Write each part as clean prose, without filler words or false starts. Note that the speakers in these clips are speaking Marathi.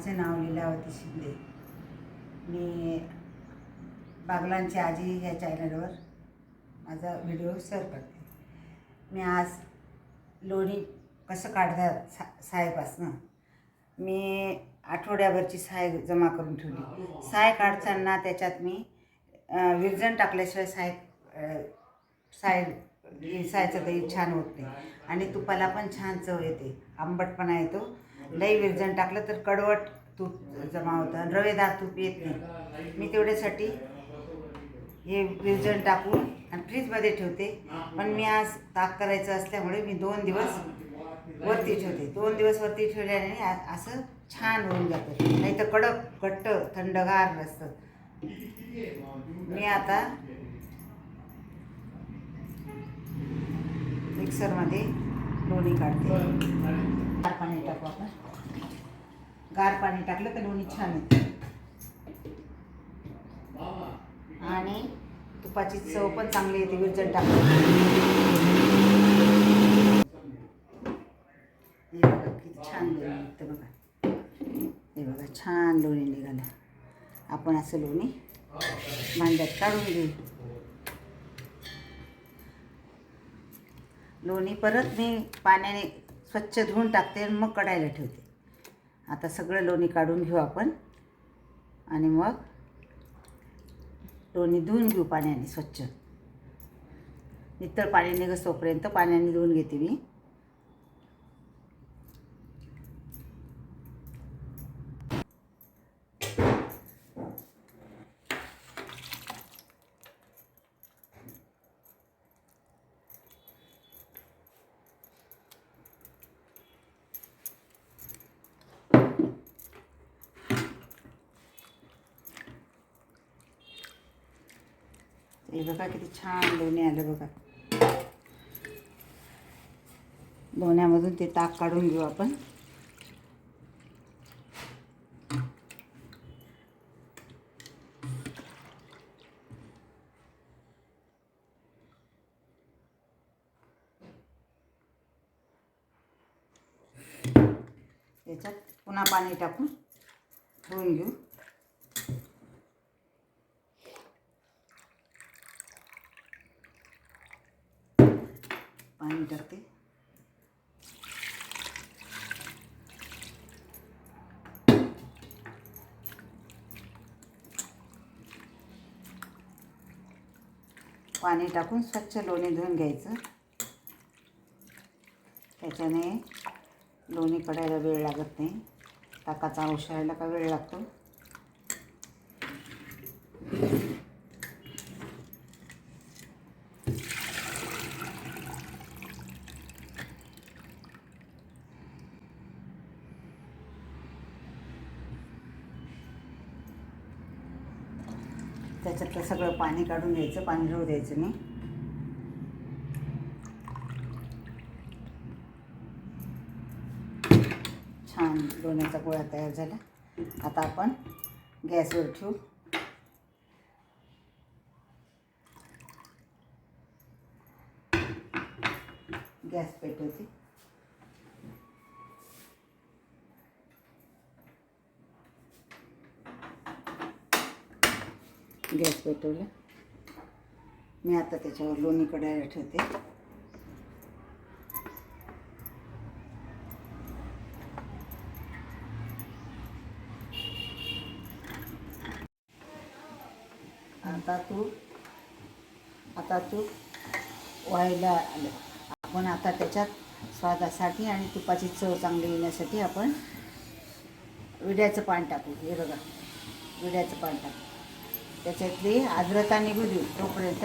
माझे नाव लीलावती शिंदे. मी बागलांची आजी या चॅनलवर माझा व्हिडिओ शेअर करते. मी आज लोणी कसं काढतात सायपासनं मी आठवड्याभरची साय जमा करून ठेवली. साय काढताना त्याच्यात मी विरजण टाकल्याशिवाय सायचं दही छान होत नाही आणि तुपाला पण छान चव येते, आंबटपणा येतो. लई विरजण टाकलं तर कडवट तूप जमा होतं आणि रवेदार तूप येत नाही. मी तेवढ्यासाठी हे विरजण टाकून आणि फ्रीजमध्ये ठेवते. पण मी आज ताक करायचं असल्यामुळे मी 2 दिवस वरती ठेवते. 2 दिवस वरती ठेवल्याने असं छान होऊन जातं, नाही तर कडक घट्ट थंडगार नसतं. मी आता मिक्सरमध्ये लोणी काढते. गार पाणी टाकू आपण. गार पाणी टाकलं तर लोणी छान येते आणि तुपाची चव पण चांगली येते विरजण टाकलं. हे बघा किती छान लोणी निघतं बघा. हे बघा छान लोणी निघालं. आपण असं लोणी भांड्यात काढून घेऊ. लोणी परत मी पाण्याने स्वच्छ धुवून टाकते आणि मग कढायला ठेवते. आता सगळं लोणी काढून घेऊ आपण आणि मग लोणी धुवून घेऊ पाण्याने स्वच्छ. नितळ पाणी निघोपर्यंत पाण्याने धुवून घेते मी. हे बघा किती छान लोणी आलं बघा. लोण्यामधून ते ताक काढून घेऊ आपण. याच्यात पुन्हा पाणी टाकून धुवून घेऊ. पाणी टाकते. पाणी टाकून स्वच्छ लोणी धुवून घ्यायचं. त्याच्याने लोणी कढायला वेळ लागत नाही. ताकाचा औषधाला का वेळ लागतो. त्याच्यातलं सगळं पाणी काढून घ्यायचं, पाणी राहू द्यायचं नाही. छान लोण्याचा गोळा तयार झाला. आता आपण गॅसवर ठेवू. गॅस पेटवते. गॅस पेटवलं. मी आता त्याच्यावर लोणी कढायला ठेवते. आता तूप व्हायला आलं. आपण आता त्याच्यात स्वादासाठी आणि तुपाची चव चांगली येण्यासाठी आपण विड्याचं पान टाकू. हे बघा विड्याचं पान टाकू. त्याच्यातली आर्द्रता निघू देऊ तोपर्यंत.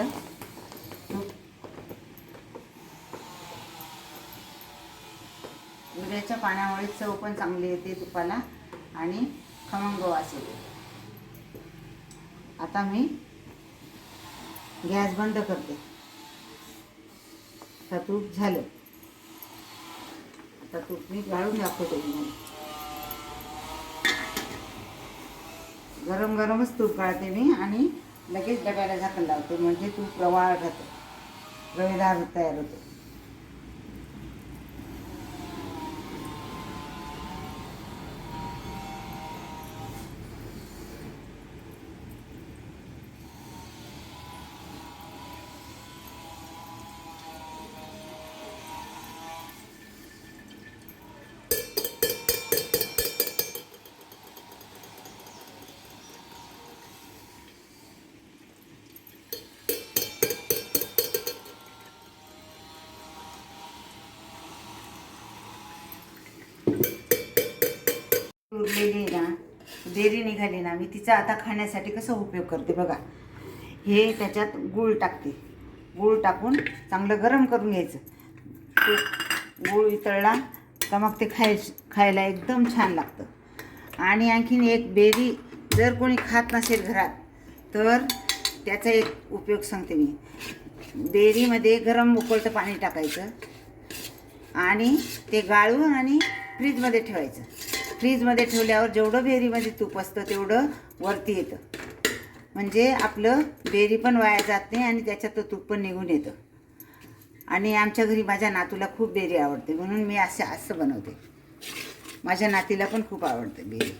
विड्याच्या पाण्यामुळे चव पण चांगली येते तुपाला आणि खमंग वास येतो. आता मी गॅस बंद करते. आता तूप झालं. आता तूप मी गाळून दाखवते तुम्हाला. गरम गरमच तूप गाळते मी आणि लगेच डब्याला झाकण लावते, म्हणजे तूप प्रवाळ राहतं, रवेदार तयार होतो. उरलेली ना बेरी निघाली ना, मी तिचा आता खाण्यासाठी कसा उपयोग करते बघा. हे त्याच्यात गूळ टाकते. गूळ टाकून चांगलं गरम करून घ्यायचं. ते गूळ वितळला का मग ते खायला एकदम छान लागतं. आणि आणखीन एक बेरी जर कोणी खात नसेल घरात तर त्याचा एक उपयोग सांगते मी. बेरीमध्ये गरम उकळतं पाणी टाकायचं आणि ते गाळून आणि फ्रीजमध्ये ठेवायचं. फ्रीजमध्ये ठेवल्यावर जेवढं बेरीमध्ये तूप असतं तेवढं वरती येतं. म्हणजे आपलं बेरी पण वाया जात नाही आणि त्याच्यात तूप पण निघून येतं. आणि आमच्या घरी माझ्या नातूला खूप बेरी आवडते म्हणून मी असं बनवते. माझ्या नातीला पण खूप आवडते बेरी.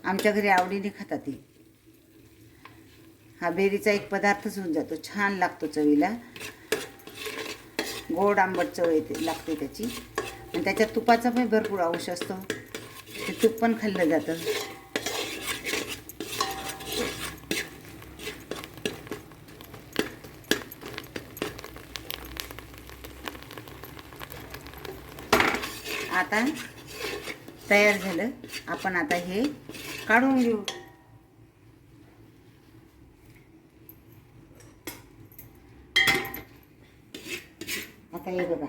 आमच्या घरी आवडीने खातात ती. हा बेरीचा एक पदार्थच होऊन जातो. छान लागतो चवीला. गोड आंबट चव लागते त्याची. आणि त्याच्यात तुपाचा पण भरपूर अंश असतो. ते तूप पण खाल्लं जातं. आता तयार झालं. आपण आता हे काढून घेऊ. आता हे बघा,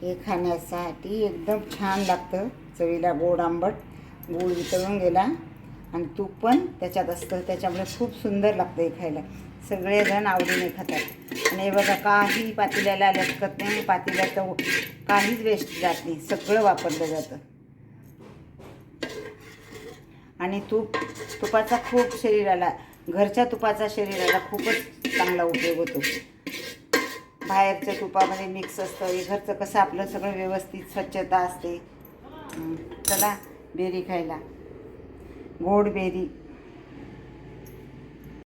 हे खाण्यासाठी एकदम छान लागतं. चवीला गोड आंबट. गूळ वितळून गेला आणि तूप पण त्याच्यात असतं, त्याच्यामुळे खूप सुंदर लागतं हे खायला. सगळेजण आवडीने खातात. आणि हे बघा, काही पातेल्याला लटकत नाही. पातेल्यात काहीच वेस्ट जात नाही, सगळं वापरलं जातं. आणि तुपाचा खूप शरीराला, घरच्या तुपाचा शरीराला खूपच चांगला उपयोग होतो. बाहेरच्या तुपामध्ये मिक्स असतं. हे घरचं कसं आपलं सगळं व्यवस्थित स्वच्छता असते. चला बेरी खायला. गोड बेरी.